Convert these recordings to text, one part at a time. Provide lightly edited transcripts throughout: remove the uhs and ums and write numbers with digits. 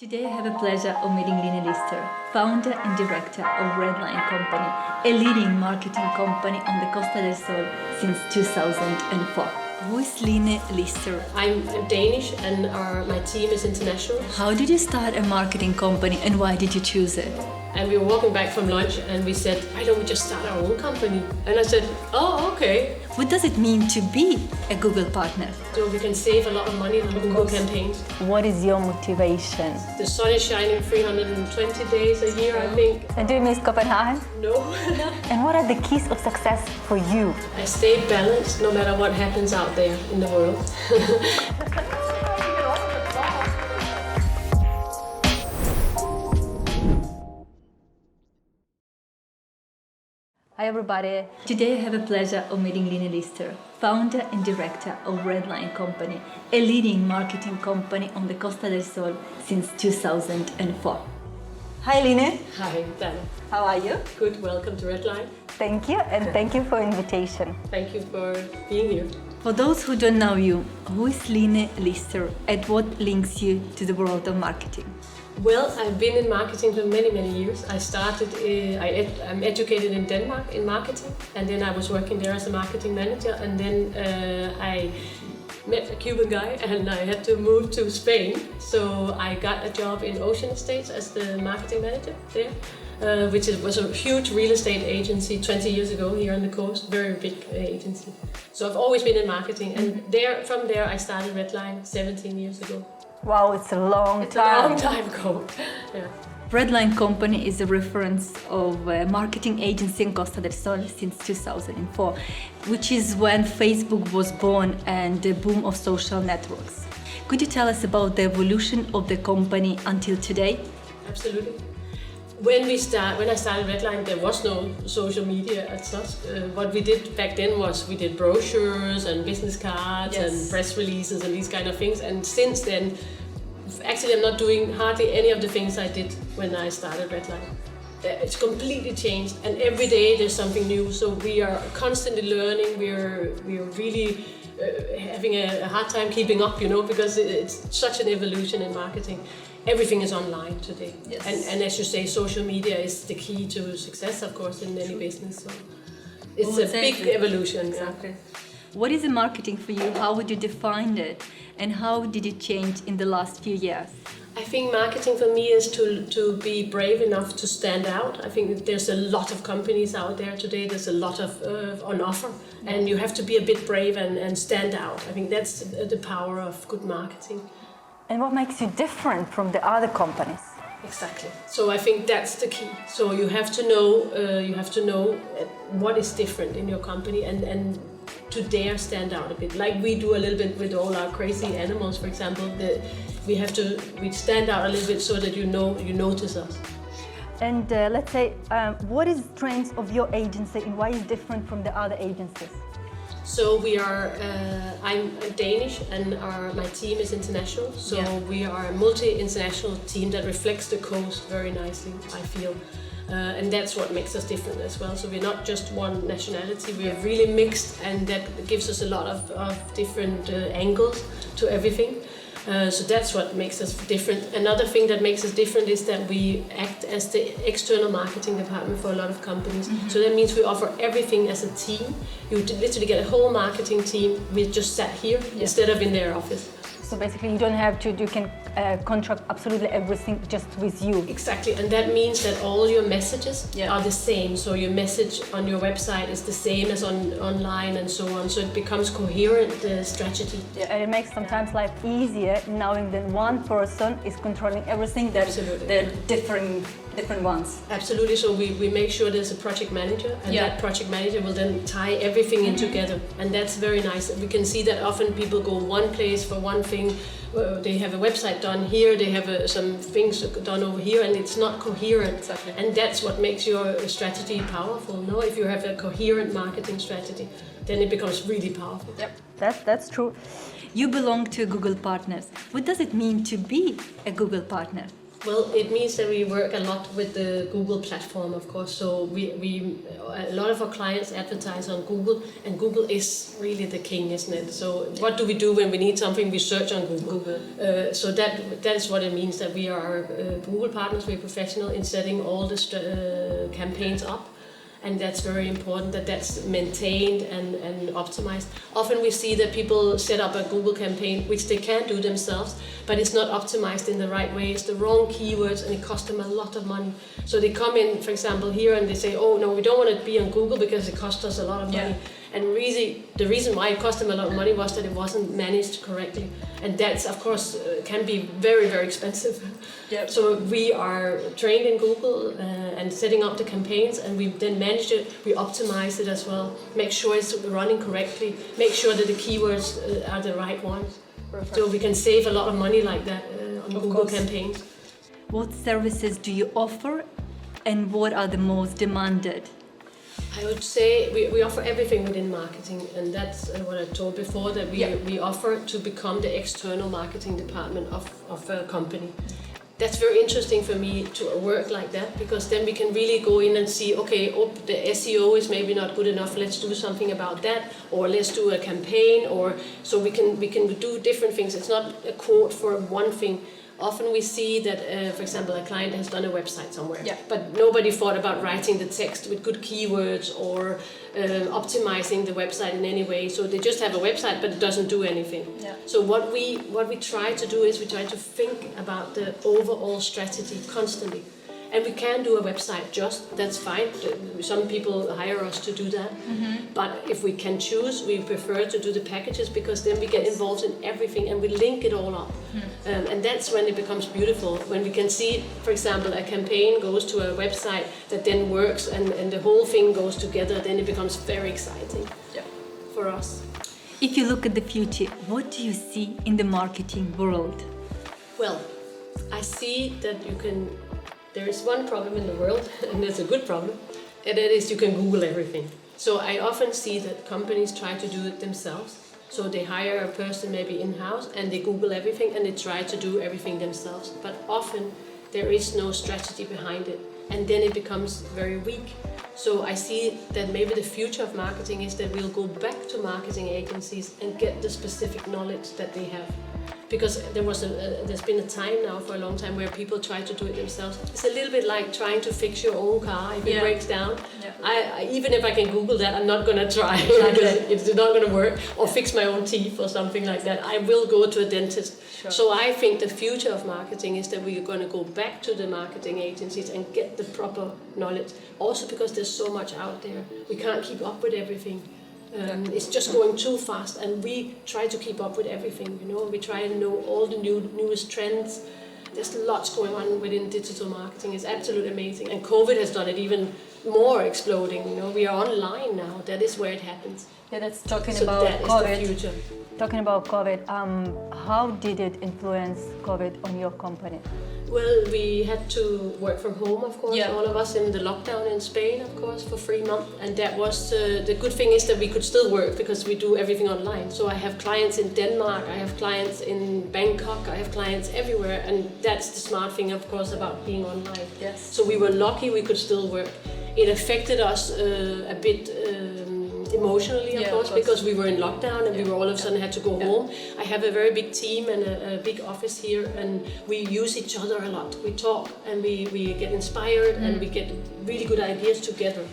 Today I have a pleasure of meeting Line Lister, founder and director of Redline Company, a leading marketing company on the Costa del Sol since 2004. Who is Line Lister? I'm Danish and my team is international. How did you start a marketing company and why did you choose it? And we were walking back from lunch and we said, why don't we just start our own company? And I said, oh, okay. What does it mean to be a Google partner? So we can save a lot of money on Google campaigns. What is your motivation? The sun is shining 320 days a year, I think. And do you miss Copenhagen? No. And what are the keys of success for you? I stay balanced no matter what happens out there in the world. Hi everybody. Today I have a pleasure of meeting Line Lister, founder and director of Redline Company, a leading marketing company on the Costa del Sol since 2004. Hi Line. Hi, Dan. How are you? Good, welcome to Redline. Thank you and thank you for invitation. Thank you for being here. For those who don't know you, who is Line Lister and what links you to the world of marketing? Well, I've been in marketing for many, many years. I started, I'm educated in Denmark in marketing, and then I was working there as a marketing manager, and then I met a Cuban guy and I had to move to Spain. So I got a job in Ocean Estates as the marketing manager there, which was a huge real estate agency 20 years ago here on the coast, very big agency. So I've always been in marketing, and from there I started Redline 17 years ago. Wow, it's a long It's time. a long time ago. Yeah. Redline Company is a reference of a marketing agency in Costa del Sol since 2004, which is when Facebook was born and the boom of social networks. Could you tell us about the evolution of the company until today? Absolutely. When I started Redline, there was no social media as such. What we did back then was we did brochures and business cards and press releases and these kind of things. And since then, actually I'm not doing hardly any of the things I did when I started Redline. It's completely changed, and every day there's something new. So we are constantly learning. We're really having a hard time keeping up, because it's such an evolution in marketing. Everything is online today. Yes. And as you say, social media is the key to success, of course, in any business. So it's a big evolution. Exactly. Yeah. What is marketing for you? How would you define it? And how did it change in the last few years? I think marketing for me is to be brave enough to stand out. I think there's a lot of companies out there today. There's a lot of on offer, and you have to be a bit brave and stand out. I think that's the power of good marketing. And what makes you different from the other companies? Exactly. So I think that's the key. So you have to know what is different in your company and to dare stand out a bit. Like we do a little bit with all our crazy animals, for example. We stand out a little bit so that you notice us. And let's say, what is the strength of your agency and why is it different from the other agencies? So I'm Danish and my team is international. So we are a multi-international team that reflects the coast very nicely, I feel. And that's what makes us different as well. So we're not just one nationality, we're really mixed, and that gives us a lot of different angles to everything. So that's what makes us different. Another thing that makes us different is that we act as the external marketing department for a lot of companies. Mm-hmm. So that means we offer everything as a team. You literally get a whole marketing team. We just sat here instead of in their office. So basically you don't have to, you can contract absolutely everything just with you. Exactly, and that means that all your messages are the same. So your message on your website is the same as online and so on. So it becomes coherent strategy. Yeah, and it makes sometimes life easier knowing that one person is controlling everything. They're different ones. Absolutely, so we make sure there's a project manager, and that project manager will then tie everything in together, and that's very nice. We can see that often people go one place for one thing. They have a website done here, they have some things done over here, and it's not coherent. Exactly. And that's what makes your strategy powerful. No, if you have a coherent marketing strategy, then it becomes really powerful. Yep, that's true. You belong to Google Partners. What does it mean to be a Google partner? Well, it means that we work a lot with the Google platform, of course. So a lot of our clients advertise on Google, and Google is really the king, isn't it? So what do we do when we need something? We search on Google. So that is what it means, that we are Google partners. We're professional in setting all the campaigns up. And that's very important, that that's maintained and optimized. Often we see that people set up a Google campaign, which they can do themselves, but it's not optimized in the right way. It's the wrong keywords, and it costs them a lot of money. So they come in, for example, here, and they say, oh no, we don't want to be on Google because it costs us a lot of money. And really, the reason why it cost them a lot of money was that it wasn't managed correctly. And that's, of course, can be very, very expensive. Yep. So we are trained in Google and setting up the campaigns, and we then manage it, we optimize it as well, make sure it's running correctly, make sure that the keywords are the right ones. Perfect. So we can save a lot of money like that on Google campaigns. What services do you offer, and what are the most demanded? I would say we offer everything within marketing, and that's what I told before, that we offer to become the external marketing department of a company. That's very interesting for me to work like that, because then we can really go in and see, okay, the SEO is maybe not good enough, let's do something about that, or let's do a campaign, or so we can do different things. It's not a quote for one thing. Often we see that, for example, a client has done a website somewhere, but nobody thought about writing the text with good keywords or optimizing the website in any way. So they just have a website, but it doesn't do anything. Yeah. So what we try to do is we try to think about the overall strategy constantly. And we can do a website that's fine. Some people hire us to do that. Mm-hmm. But if we can choose, we prefer to do the packages, because then we get involved in everything and we link it all up. Mm-hmm. And that's when it becomes beautiful. When we can see, for example, a campaign goes to a website that then works and the whole thing goes together, then it becomes very exciting for us. If you look at the future, what do you see in the marketing world? Well, I see that there is one problem in the world, and it's a good problem, and that is you can Google everything. So I often see that companies try to do it themselves. So they hire a person maybe in-house, and they Google everything, and they try to do everything themselves. But often there is no strategy behind it, and then it becomes very weak. So I see that maybe the future of marketing is that we'll go back to marketing agencies and get the specific knowledge that they have. Because there's been a time now for a long time where people try to do it themselves. It's a little bit like trying to fix your own car if it breaks down. Yeah. Even if I can Google that, I'm not going to try because it's not going to work. Or fix my own teeth or something like that. I will go to a dentist. Sure. So I think the future of marketing is that we are going to go back to the marketing agencies and get the proper knowledge. Also because there's so much out there. We can't keep up with everything. It's just going too fast, and we try to keep up with everything. We try and know all the newest trends. There's lots going on within digital marketing. It's absolutely amazing, and COVID has done it even more exploding. We are online now. That is where it happens. Yeah, that's talking about COVID. Is the future. Talking about COVID, how did it influence COVID on your company? Well, we had to work from home, of course, all of us in the lockdown in Spain, of course, for 3 months. And that was, the good thing is that we could still work because we do everything online. So I have clients in Denmark, I have clients in Bangkok, I have clients everywhere. And that's the smart thing, of course, about being online. Yes. So we were lucky we could still work. It affected us a bit emotionally, of course, because we were in lockdown and we were all of a sudden had to go home. I have a very big team and a big office here, and we use each other a lot. We talk and we get inspired and we get really good ideas together.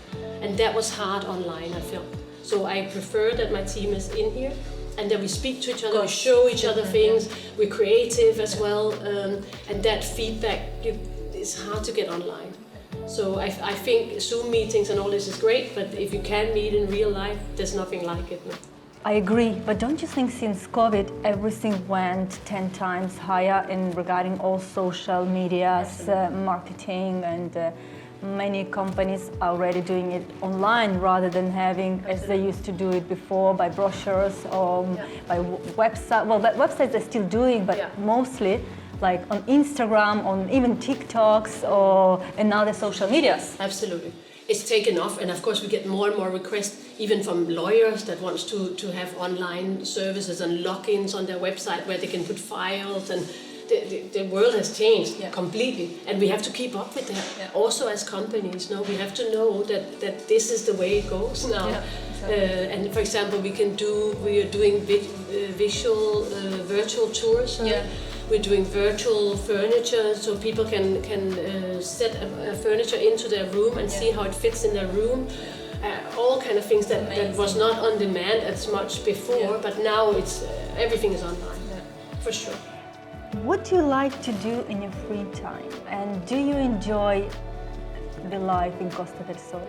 And that was hard online, I felt. So I prefer that my team is in here and that we speak to each other, we show each other things, we're creative as well, and that feedback is hard to get online. So I think Zoom meetings and all this is great, but if you can meet in real life, there's nothing like it. No? I agree, but don't you think since COVID, everything went 10 times higher in regarding all social medias, marketing, and many companies are already doing it online rather than having, as they used to do it before, by brochures or by website. Well, websites they're still doing, but mostly like on Instagram, on even TikToks or in other social medias. Absolutely. It's taken off, and of course we get more and more requests even from lawyers that wants to have online services and logins on their website where they can put files, and the world has changed completely, and we have to keep up with that. Also as companies, we have to know that this is the way it goes now. And for example, we are doing visual virtual tours. We're doing virtual furniture, so people can set a furniture into their room and see how it fits in their room. All kind of things that was not on demand as much before, but now it's everything is online, for sure. What do you like to do in your free time? And do you enjoy the life in Costa del Sol?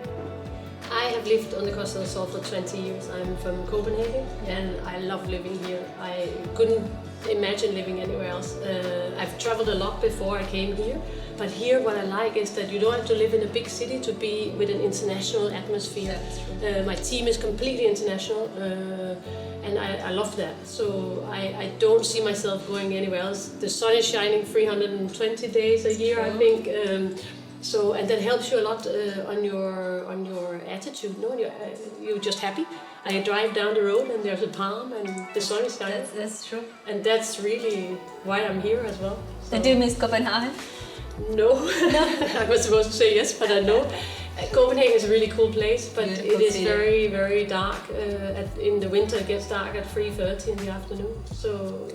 I have lived on the Costa del Sol for 20 years. I'm from Copenhagen and I love living here. I couldn't imagine living anywhere else. I've traveled a lot before I came here, but here what I like is that you don't have to live in a big city to be with an international atmosphere. My team is completely international and I love that. So I don't see myself going anywhere else. The sun is shining 320 days a year, I think. So, and that helps you a lot on your attitude. You're just happy. I drive down the road and there's a palm and the sun is shining. That's true. And that's really why I'm here as well. So. And do you miss Copenhagen? No. I was supposed to say yes, but I know. Copenhagen is a really cool place, but it is very, very dark. In the winter it gets dark at 3:30 in the afternoon, so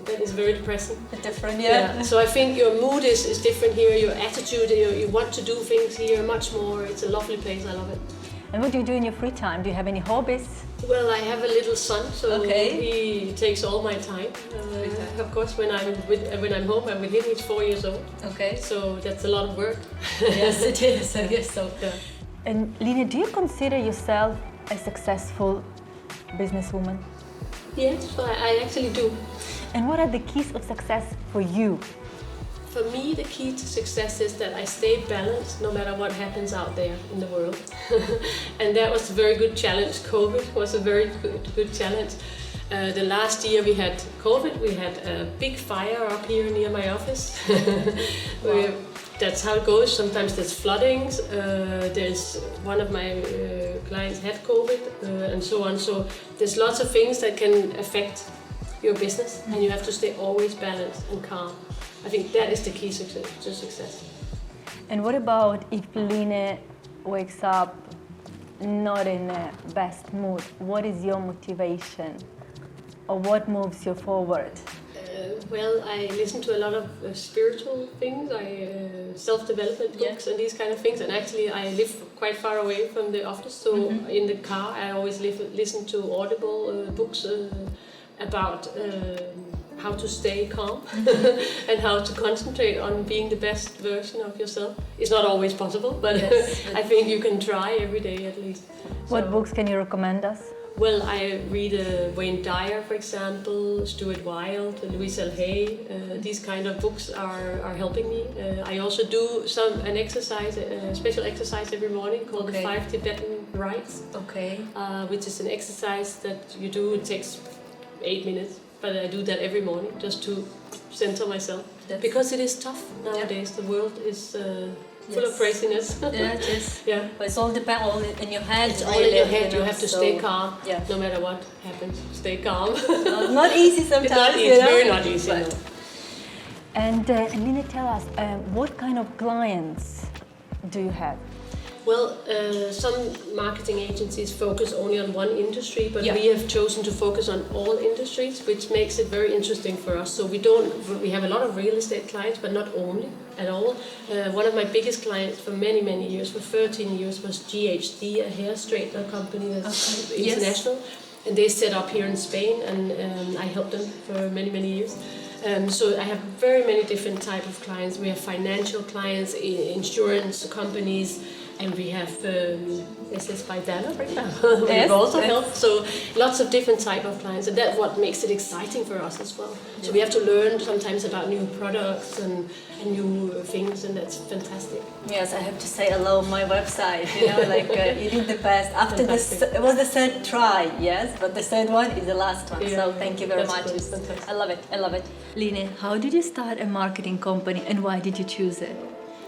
that is very depressing. Different, So I think your mood is different here, your attitude, you want to do things here much more. It's a lovely place, I love it. And what do you do in your free time? Do you have any hobbies? Well, I have a little son, so he takes all my time. Of course, when I'm home, I'm with him. He's 4 years old. Okay. So that's a lot of work. Yes, it is. I guess so. And Line, do you consider yourself a successful businesswoman? Yes, I actually do. And what are the keys of success for you? For me, the key to success is that I stay balanced no matter what happens out there in the world. And that was a very good challenge. COVID was a very good challenge. The last year we had COVID, we had a big fire up here near my office. That's how it goes. Sometimes there's floodings. There's one of my clients had COVID and so on. So there's lots of things that can affect your business, and you have to stay always balanced and calm. I think that is the key to success. And what about if Line wakes up not in the best mood? What is your motivation? Or what moves you forward? Well, I listen to a lot of spiritual things, self-development books and these kind of things. And actually, I live quite far away from the office, so in the car I always listen to Audible books about how to stay calm and how to concentrate on being the best version of yourself. It's not always possible, but I think you can try every day at least. What books can you recommend us? Well, I read Wayne Dyer, for example, Stuart Wilde, Louise L. Hay. These kind of books are helping me. I also do an exercise, a special exercise every morning called the 5 Tibetan Rites, which is an exercise that you do. It takes 8 minutes, but I do that every morning just to center myself. Because it is tough nowadays. The world is full of craziness. It is. Yeah. But it's all all in your head. It's all in your head. You have to stay calm. No matter what happens, stay calm. Not easy sometimes. It's very not easy. But. No. And Line, tell us, what kind of clients do you have? Well, some marketing agencies focus only on one industry, but we have chosen to focus on all industries, which makes it very interesting for us. So we have a lot of real estate clients, but not only at all. One of my biggest clients for many, many years, for 13 years, was GHD, a hair straightener company that's international. And they set up here in Spain, and I helped them for many, many years. So I have very many different types of clients. We have financial clients, insurance companies, and we have SS by Dana, for example. We've also helped. So lots of different type of clients, and that's what makes it exciting for us as well. So we have to learn sometimes about new products and new things, and that's fantastic. Yes, I have to say I love my website. You did the best. After it was the third try, yes, but the third one is the last one. So thank you very much. I love it. I love it. Line, how did you start a marketing company, and why did you choose it?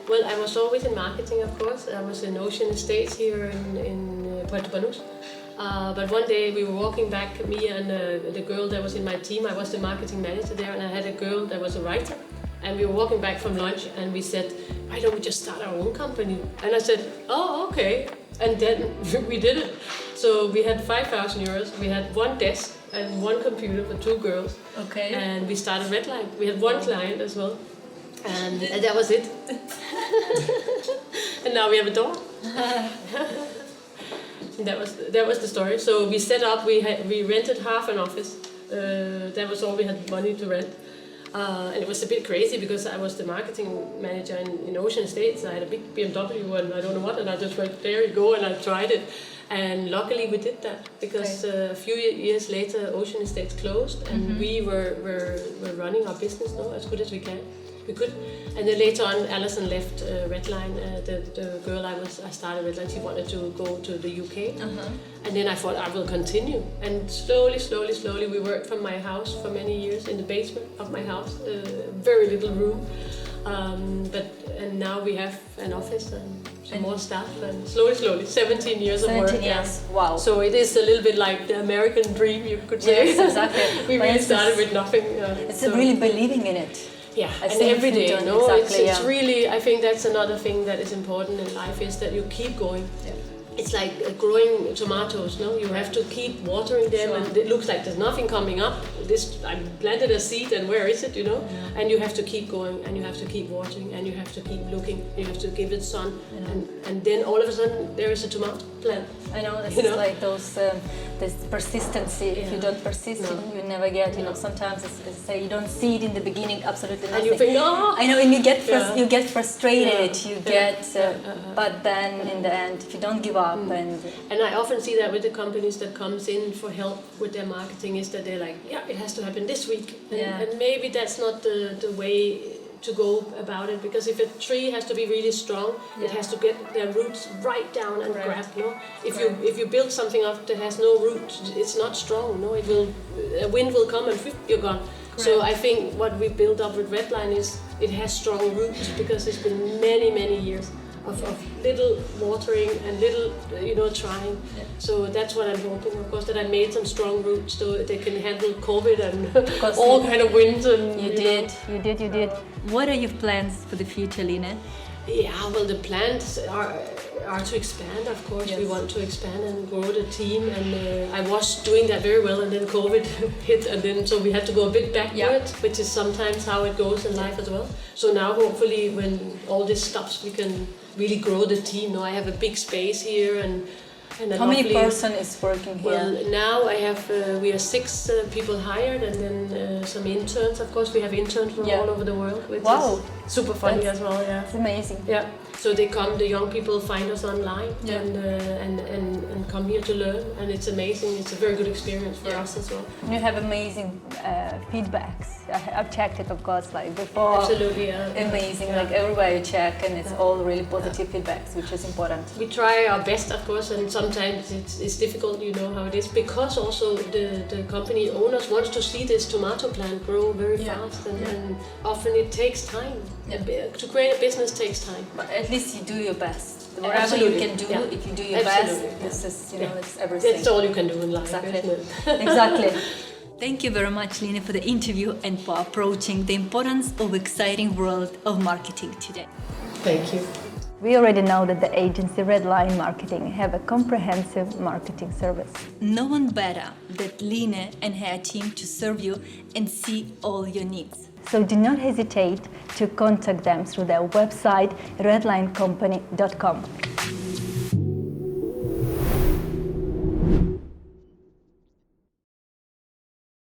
Well, I was always in marketing, of course. I was in Ocean Estates here in Puerto Banús. But one day we were walking back, me and the girl that was in my team. I was the marketing manager there, and I had a girl that was a writer. And we were walking back from lunch and we said, why don't we just start our own company? And I said, oh, okay. And then we did it. So we had 5,000 euros, we had one desk and one computer for 2 girls. Okay. And we started Redline. We had one client as well. And that was it. And now we have a door. That was the story. So we set up, we rented half an office. That was all we had money to rent. And it was a bit crazy because I was the marketing manager in Ocean Estates. I had a big BMW and I don't know what, and I just went, there you go, and I tried it. And luckily we did that because a few years later Ocean Estates closed and we were running our business now as good as we could. And then later on Alison left Redline, the girl I started Redline, she wanted to go to the UK. And then I thought I will continue. And slowly we worked from my house for many years in the basement of my house, very little room. And now we have an office and some more staff, and slowly, 17 years of work. 17 years, wow. So it is a little bit like the American dream, you could say. Yes, exactly. We really started with nothing. It's really believing in it. Yeah, I and think every day, you've done no, exactly, it's really, I think that's another thing that is important in life is that you keep going. Yeah. It's like growing tomatoes, no? You have to keep watering them, and it looks like there's nothing coming up. I planted a seed, and where is it, you know? Yeah. And you have to keep going, and you have to keep watering, and you have to keep looking. You have to give it sun, and then all of a sudden there is a tomato plant. I know, this is like those, this persistency. If you don't persist, you never get. You know, sometimes it's say you don't see it in the beginning, absolutely nothing. And you think, oh! I know, and you get frustrated. You get, but then in the end, if you don't give up, and I often see that with the companies that comes in for help with their marketing is that they're like, yeah, it has to happen this week, and maybe that's not the way to go about it, because if a tree has to be really strong, it has to get their roots right down and grab. No, if you build something up that has no root, it's not strong. No, a wind will come and you're gone. So I think what we built up with Redline is it has strong roots because it's been many years of little watering and little, trying. Yeah. So that's what I'm hoping, of course, that I made some strong roots so they can handle COVID and all kind of winds. And you did. What are your plans for the future, Line? Yeah, well, the plans are to expand, of course. Yes. We want to expand and grow the team, and I was doing that very well, and then COVID hit, and then so we had to go a bit backward, which is sometimes how it goes in life as well. So now, hopefully, when all this stops, we can really grow the team. Now I have a big space here, and how many person is working here? Well, now I have we are 6 people hired, and then some interns. Of course, we have interns from all over the world, which is super funny as well. Yeah, it's amazing. Yeah. So they come, the young people find us online and come here to learn, and it's amazing. It's a very good experience for us as well. You have amazing feedbacks. I've checked it, of course, like before. Absolutely, amazing. Like everywhere you check, and it's all really positive feedbacks, which is important. We try our best, of course, and sometimes it's difficult. You know how it is, because also the company owners wants to see this tomato plant grow very fast, and often it takes time. To create a business takes time. But at least you do your best. Whatever you can do, if you do your best, this is, it's everything. That's all you can do in life. Exactly. Exactly. Thank you very much, Line, for the interview and for approaching the importance of exciting world of marketing today. Thank you. We already know that the agency Redline Marketing have a comprehensive marketing service. No one better than Line and her team to serve you and see all your needs. So do not hesitate to contact them through their website redlinecompany.com.